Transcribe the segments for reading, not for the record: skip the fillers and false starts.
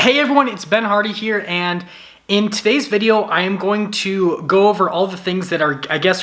Hey everyone, it's Ben Hardy here, and in today's video, I am going to go over all the things that are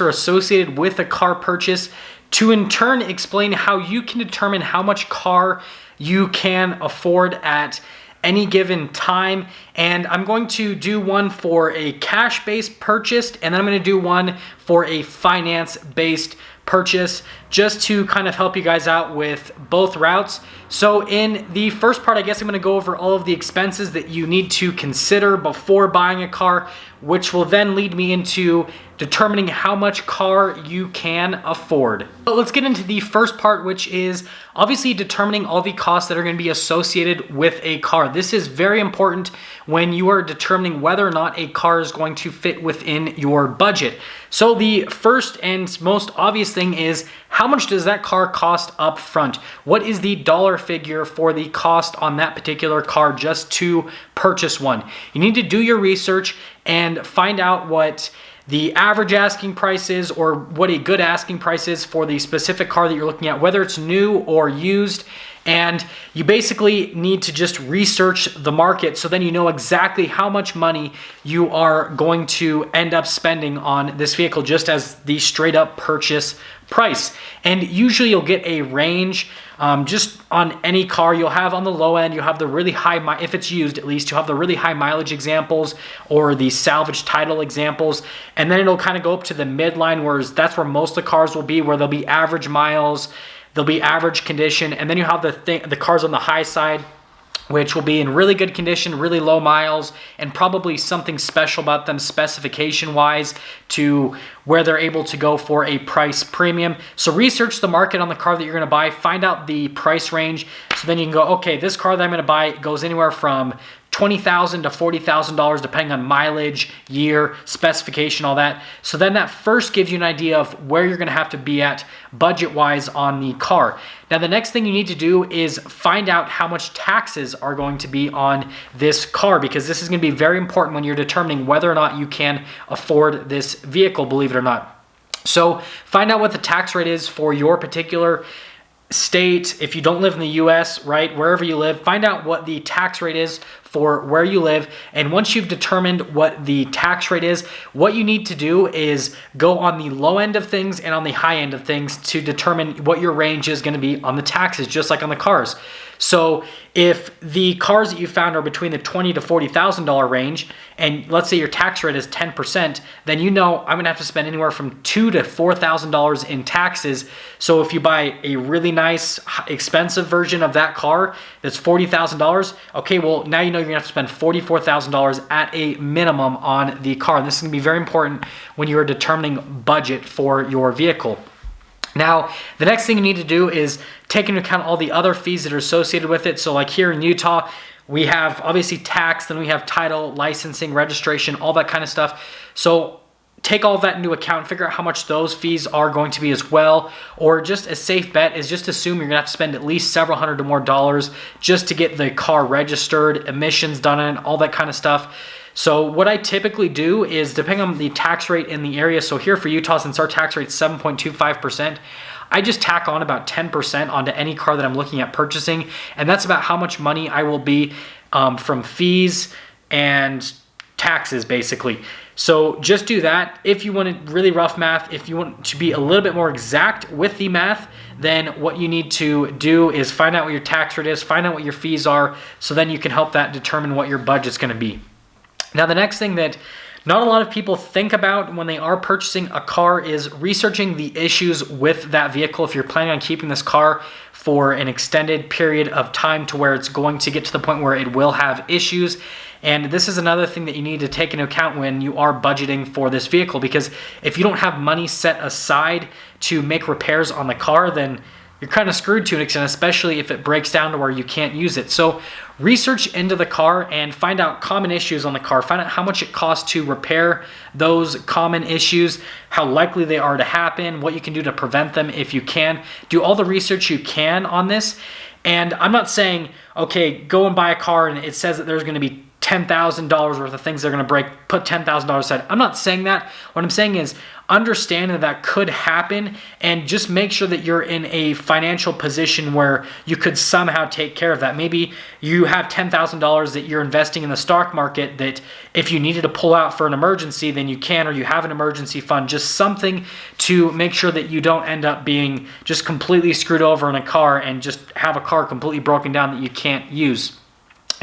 associated with a car purchase to in turn explain how you can determine how much car you can afford at any given time. And I'm going to do one for a cash-based purchase, and then I'm going to do one for a finance-based purchase, just to kind of help you guys out with both routes. So in the first part, I guess I'm going to go over all of the expenses that you need to consider before buying a car, which will then lead me into determining how much car you can afford. But let's get into the first part, which is obviously determining all the costs that are going to be associated with a car. This is very important when you are determining whether or not a car is going to fit within your budget. So the first and most obvious thing is, how much does that car cost up front? What is the dollar figure for the cost on that particular car just to purchase one? You need to do your research and find out what the average asking price is, or what a good asking price is for the specific car that you're looking at, whether it's new or used. And you basically need to just research the market, so then you know exactly how much money you are going to end up spending on this vehicle, just as the straight up purchase price. And usually you'll get a range. Just on any car, you'll have on the low end, you'll have the really high, if it's used at least, you'll have the really high mileage examples or the salvage title examples. And then it'll kind of go up to the midline, where that's where most of the cars will be, where they'll be average miles, they'll be average condition. And then you have the cars on the high side, which will be in really good condition, really low miles, and probably something special about them specification-wise to where they're able to go for a price premium. So research the market on the car that you're going to buy, find out the price range, so then you can go, okay, this car that I'm going to buy goes anywhere from $20,000 to $40,000 depending on mileage, year, specification, all that. So then that first gives you an idea of where you're going to have to be at budget-wise on the car. Now the next thing you need to do is find out how much taxes are going to be on this car, because this is going to be very important when you're determining whether or not you can afford this vehicle, believe it or not. So find out what the tax rate is for your particular state. If you don't live in the US, right, wherever you live, find out what the tax rate is for where you live. And once you've determined what the tax rate is, what you need to do is go on the low end of things and on the high end of things to determine what your range is going to be on the taxes, just like on the cars. So if the cars that you found are between the $20,000 to $40,000 range, and let's say your tax rate is 10%, then you know I'm going to have to spend anywhere from $2,000 to $4,000 in taxes. So if you buy a really nice, expensive version of that car that's $40,000, okay, well now you know you're going to have to spend $44,000 at a minimum on the car. And this is going to be very important when you are determining budget for your vehicle. Now, the next thing you need to do is take into account all the other fees that are associated with it. So like here in Utah, we have obviously tax, then we have title, licensing, registration, all that kind of stuff. So take all of that into account, figure out how much those fees are going to be as well. Or just a safe bet is just assume you're gonna have to spend at least several hundred or more dollars just to get the car registered, emissions done on it, all that kind of stuff. So what I typically do is, depending on the tax rate in the area, so here for Utah, since our tax rate is 7.25%, I just tack on about 10% onto any car that I'm looking at purchasing. And that's about how much money I will be from fees and taxes, basically. So just do that. If you want really rough math, if you want to be a little bit more exact with the math, then what you need to do is find out what your tax rate is, find out what your fees are, so then you can help that determine what your budget's going to be. Now, the next thing that not a lot of people think about when they are purchasing a car is researching the issues with that vehicle. If you're planning on keeping this car for an extended period of time to where it's going to get to the point where it will have issues. And this is another thing that you need to take into account when you are budgeting for this vehicle, because if you don't have money set aside to make repairs on the car, then you're kind of screwed to an extent, especially if it breaks down to where you can't use it. So research into the car and find out common issues on the car. Find out how much it costs to repair those common issues, how likely they are to happen, what you can do to prevent them if you can. Do all the research you can on this. And I'm not saying, okay, go and buy a car and it says that there's going to be $10,000 worth of things that are going to break, put $10,000 aside. I'm not saying that. What I'm saying is understand that could happen, and just make sure that you're in a financial position where you could somehow take care of that. Maybe you have $10,000 that you're investing in the stock market that if you needed to pull out for an emergency, then you can, or you have an emergency fund, just something to make sure that you don't end up being just completely screwed over in a car and just have a car completely broken down that you can't use.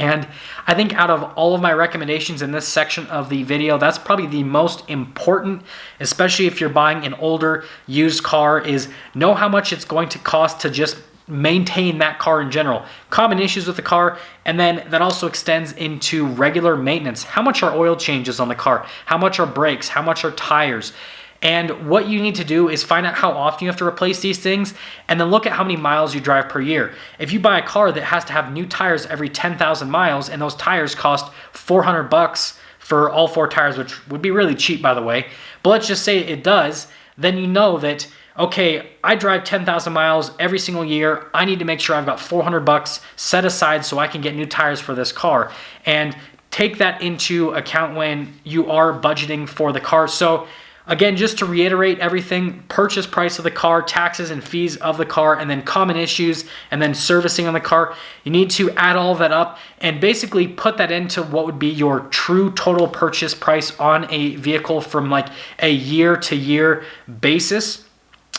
And I think out of all of my recommendations in this section of the video, that's probably the most important, especially if you're buying an older used car, is know how much it's going to cost to just maintain that car in general. Common issues with the car, and then that also extends into regular maintenance. How much are oil changes on the car? How much are brakes? How much are tires? And what you need to do is find out how often you have to replace these things, and then look at how many miles you drive per year. If you buy a car that has to have new tires every 10,000 miles, and those tires cost $400 for all 4 tires, which would be really cheap, by the way, but let's just say it does, then you know that, okay, I drive 10,000 miles every single year. I need to make sure I've got $400 set aside so I can get new tires for this car. And take that into account when you are budgeting for the car. So again, just to reiterate everything: purchase price of the car, taxes and fees of the car, and then common issues, and then servicing on the car. You need to add all of that up and basically put that into what would be your true total purchase price on a vehicle from like a year-to-year basis.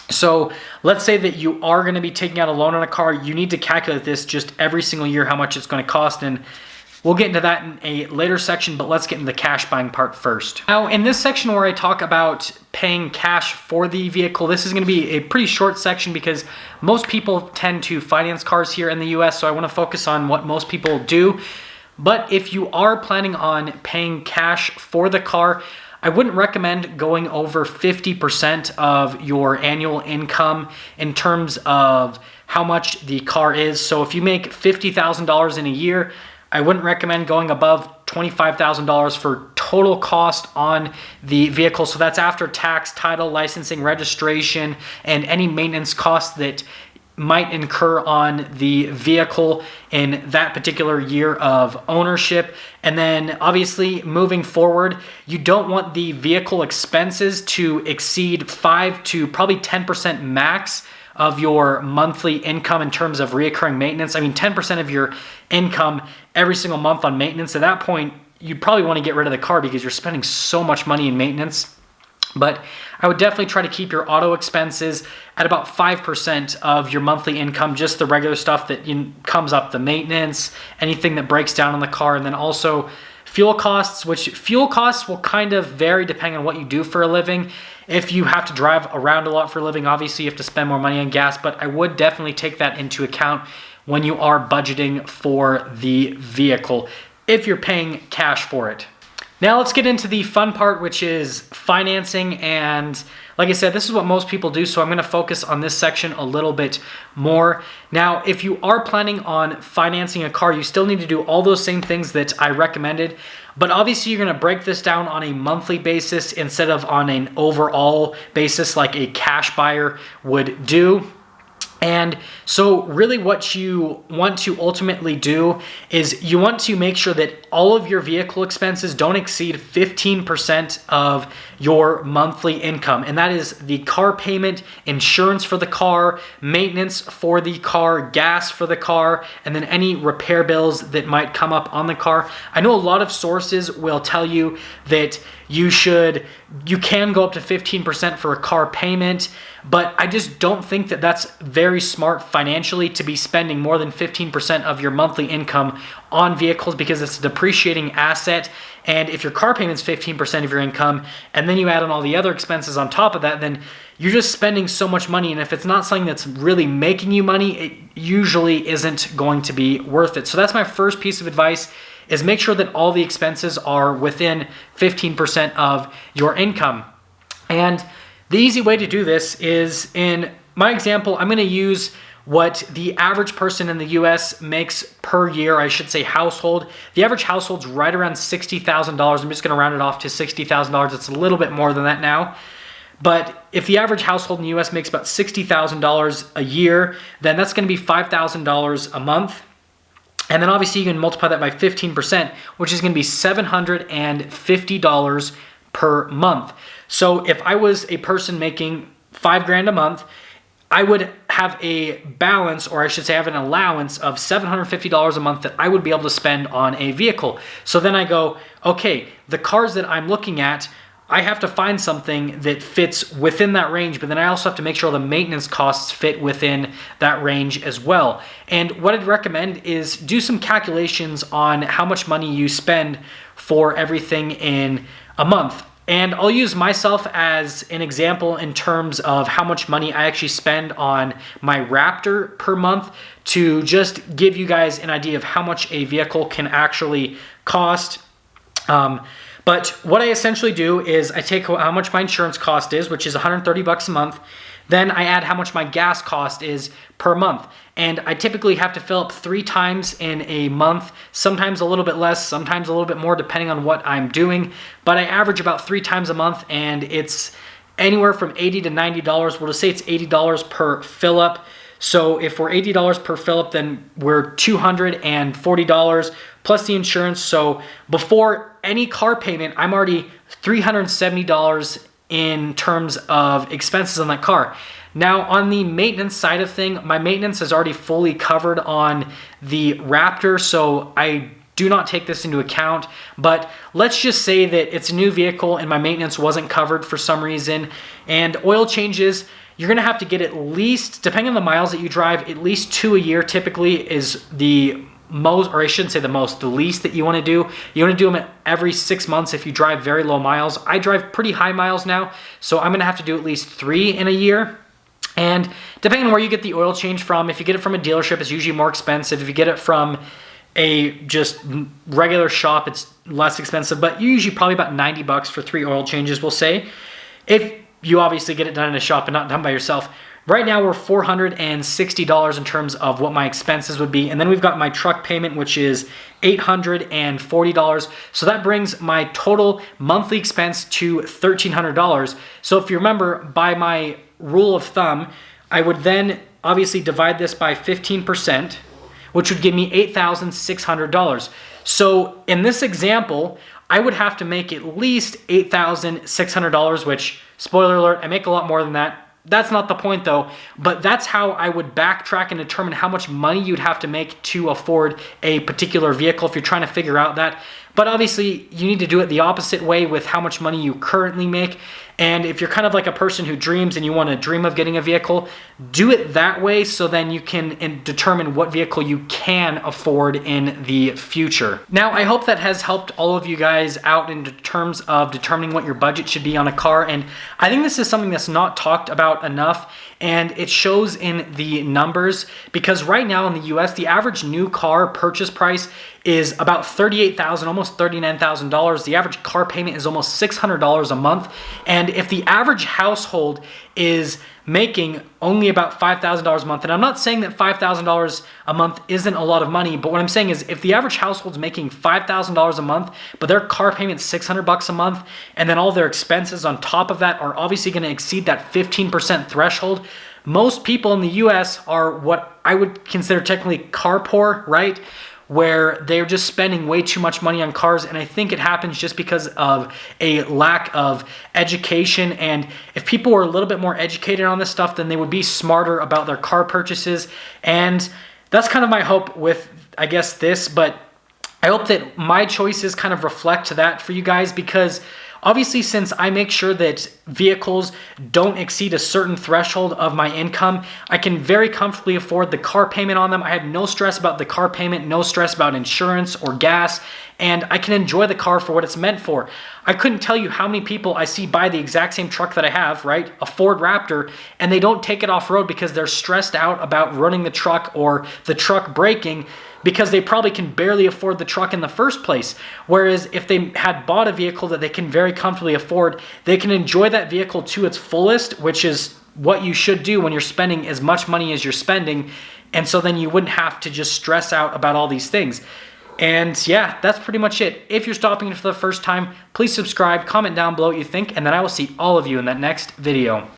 So let's say that you are going to be taking out a loan on a car. You need to calculate this just every single year, how much it's going to cost, and we'll get into that in a later section, but let's get into the cash buying part first. Now, in this section where I talk about paying cash for the vehicle, this is going to be a pretty short section because most people tend to finance cars here in the US, so I want to focus on what most people do. But if you are planning on paying cash for the car, I wouldn't recommend going over 50% of your annual income in terms of how much the car is. So if you make $50,000 in a year, I wouldn't recommend going above $25,000 for total cost on the vehicle. So that's after tax, title, licensing, registration, and any maintenance costs that might incur on the vehicle in that particular year of ownership. And then obviously moving forward, you don't want the vehicle expenses to exceed 5 to probably 10% max of your monthly income in terms of reoccurring maintenance. I mean, 10% of your income every single month on maintenance. At that point, you'd probably want to get rid of the car because you're spending so much money in maintenance. But I would definitely try to keep your auto expenses at about 5% of your monthly income, just the regular stuff that comes up, the maintenance, anything that breaks down on the car, and then also fuel costs, which fuel costs will kind of vary depending on what you do for a living. If you have to drive around a lot for a living, obviously you have to spend more money on gas, but I would definitely take that into account when you are budgeting for the vehicle, if you're paying cash for it. Now let's get into the fun part, which is financing. And like I said, this is what most people do, so I'm going to focus on this section a little bit more. Now, if you are planning on financing a car, you still need to do all those same things that I recommended, but obviously you're going to break this down on a monthly basis instead of on an overall basis like a cash buyer would do. And so really what you want to ultimately do is you want to make sure that all of your vehicle expenses don't exceed 15% of your monthly income. And that is the car payment, insurance for the car, maintenance for the car, gas for the car, and then any repair bills that might come up on the car. I know a lot of sources will tell you that you can go up to 15% for a car payment, but I just don't think that that's very smart financially to be spending more than 15% of your monthly income on vehicles, because it's a depreciating asset. And if your car payment's 15% of your income, and then you add on all the other expenses on top of that, then you're just spending so much money. And if it's not something that's really making you money, it usually isn't going to be worth it. So that's my first piece of advice, is make sure that all the expenses are within 15% of your income. And the easy way to do this is, in my example, I'm going to use what the average person in the US makes per year, I should say household. The average household's right around $60,000. I'm just going to round it off to $60,000. It's a little bit more than that now. But if the average household in the US makes about $60,000 a year, then that's going to be $5,000 a month. And then obviously you can multiply that by 15%, which is going to be $750 per month. So if I was a person making $5,000 a month, I would have a balance, or I should say I have an allowance of $750 a month that I would be able to spend on a vehicle. So then I go, okay, the cars that I'm looking at, I have to find something that fits within that range, but then I also have to make sure the maintenance costs fit within that range as well. And what I'd recommend is do some calculations on how much money you spend for everything in a month. And I'll use myself as an example in terms of how much money I actually spend on my Raptor per month, to just give you guys an idea of how much a vehicle can actually cost. But what I essentially do is I take how much my insurance cost is, which is $130 a month. Then I add how much my gas cost is per month. And I typically have to fill up 3 times in a month, sometimes a little bit less, sometimes a little bit more, depending on what I'm doing. But I average about 3 times a month, and it's anywhere from $80 to $90. We'll just say it's $80 per fill up. So if we're $80 per fill up, then we're $240 plus the insurance. So before any car payment, I'm already $370 in terms of expenses on that car. Now on the maintenance side of thing, my maintenance is already fully covered on the Raptor, so I do not take this into account. But let's just say that it's a new vehicle and my maintenance wasn't covered for some reason, and oil changes, you're gonna have to get at least, depending on the miles that you drive, at least 2 a year typically is the most, or I shouldn't say the most, the least that you want to do. You want to do them every 6 months if you drive very low miles. I drive pretty high miles now, so I'm going to have to do at least 3 in a year. And depending on where you get the oil change from, if you get it from a dealership, it's usually more expensive. If you get it from a just regular shop, it's less expensive, but usually probably about $90 for 3 oil changes, we'll say. If you obviously get it done in a shop and not done by yourself. Right now we're $460 in terms of what my expenses would be. And then we've got my truck payment, which is $840. So that brings my total monthly expense to $1,300. So if you remember, by my rule of thumb, I would then obviously divide this by 15%, which would give me $8,600. So in this example, I would have to make at least $8,600, which, spoiler alert, I make a lot more than that. That's not the point though, but that's how I would backtrack and determine how much money you'd have to make to afford a particular vehicle if you're trying to figure out that. But obviously you need to do it the opposite way with how much money you currently make. And if you're kind of like a person who dreams and you want to dream of getting a vehicle, do it that way so then you can determine what vehicle you can afford in the future. Now, I hope that has helped all of you guys out in terms of determining what your budget should be on a car. And I think this is something that's not talked about enough, and it shows in the numbers, because right now in the US, the average new car purchase price is about $38,000, almost $39,000. The average car payment is almost $600 a month. And if the average household is making only about $5,000 a month, and I'm not saying that $5,000 a month isn't a lot of money, but what I'm saying is if the average household's making $5,000 a month, but their car payment's $600 a month, and then all their expenses on top of that are obviously going to exceed that 15% threshold, most people in the US are what I would consider technically car poor, right? Where they're just spending way too much money on cars. And I think it happens just because of a lack of education. And if people were a little bit more educated on this stuff, then they would be smarter about their car purchases. And that's kind of my hope with, I guess, this. But I hope that my choices kind of reflect that for you guys, because obviously, since I make sure that vehicles don't exceed a certain threshold of my income, I can very comfortably afford the car payment on them. I have no stress about the car payment, no stress about insurance or gas, and I can enjoy the car for what it's meant for. I couldn't tell you how many people I see buy the exact same truck that I have, right? A Ford Raptor, and they don't take it off-road because they're stressed out about running the truck or the truck breaking, because they probably can barely afford the truck in the first place. Whereas if they had bought a vehicle that they can very comfortably afford, they can enjoy that vehicle to its fullest, which is what you should do when you're spending as much money as you're spending. And so then you wouldn't have to just stress out about all these things. And yeah, that's pretty much it. If you're stopping in for the first time, please subscribe, comment down below what you think, and then I will see all of you in that next video.